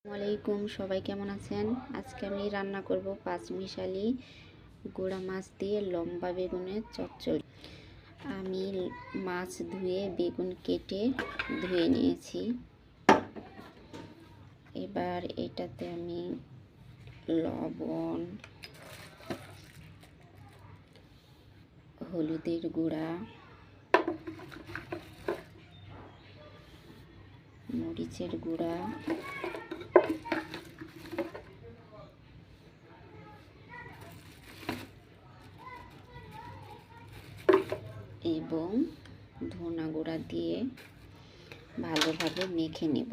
আসসালামাইকুম, সবাই কেমন আছেন? আজকে আমি রান্না করব পাঁচমিশালি গুঁড়া মাছ দিয়ে লম্বা বেগুনের চচ্চড়ি। আমি মাছ ধুয়ে বেগুন কেটে ধুয়ে নিয়েছি। এবার এটাতে আমি লবণ, হলুদের গুঁড়া, মরিচের গুঁড়া, এবং ধনা গুঁড়া দিয়ে ভালোভাবে মেখে নেব।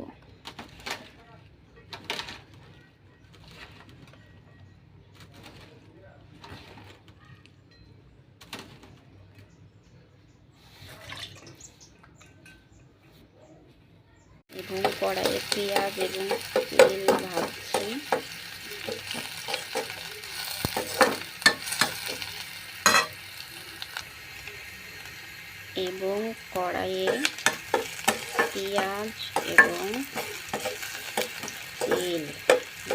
এবং কড়াইয়ে পেঁয়াজ এবং তেল ভাজছি। এবং কড়াইয়ে পেঁয়াজ এবং তেল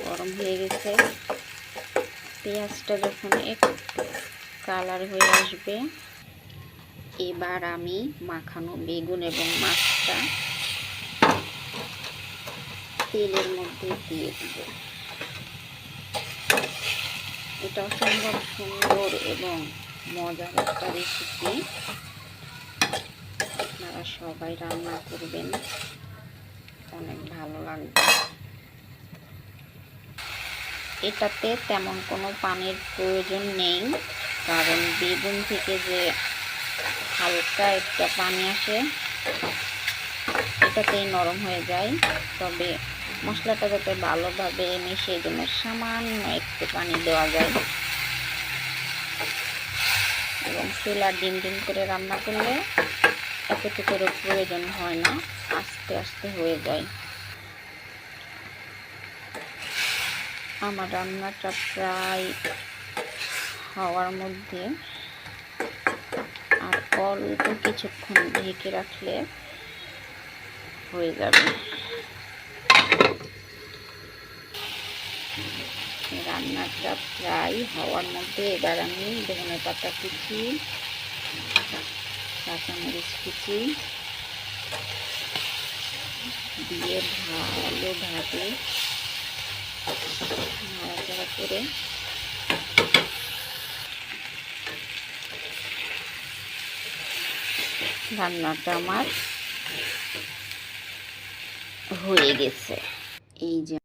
গরম হয়ে গেছে। পেঁয়াজটা যখন একটু কালার হয়ে আসবে, এবার আমি মাখানো বেগুন এবং মাছটা তেলের মধ্যে দিয়ে দিব। এটা অসম্ভব সুন্দর এবং মজার একটা রেসিপি। আপনারা সবাই রান্না করবেন, অনেক ভালো লাগবে। এটাতে তেমন কোনো পানির প্রয়োজন নেই, কারণ বেগুন থেকে যে হালকা একটা পানি আসে এটাতেই নরম হয়ে যায়। তবে মশলাটা যাতে ভালোভাবে মিশে, জন্য সামান্য একটু পানি দেওয়া যায়। এবং চুলা ডিম ডিম করে রান্না করলে এতটুকুরও প্রয়োজন হয় না, আস্তে আস্তে হয়ে যায়। আমার রান্নাটা প্রায় হওয়ার মধ্যে, আর অল্প কিছুক্ষণ ঢেকে রাখলে হয়ে যাবে। রান্নাটা প্রায় হওয়ার মধ্যে এবার আমি ধনে পাতা কুচি, কাঁচামরিচ কুচি দিয়ে ভালোভাবে নাড়াচাড়া করে রান্নাটা আমার হয়ে গেছে। এই যে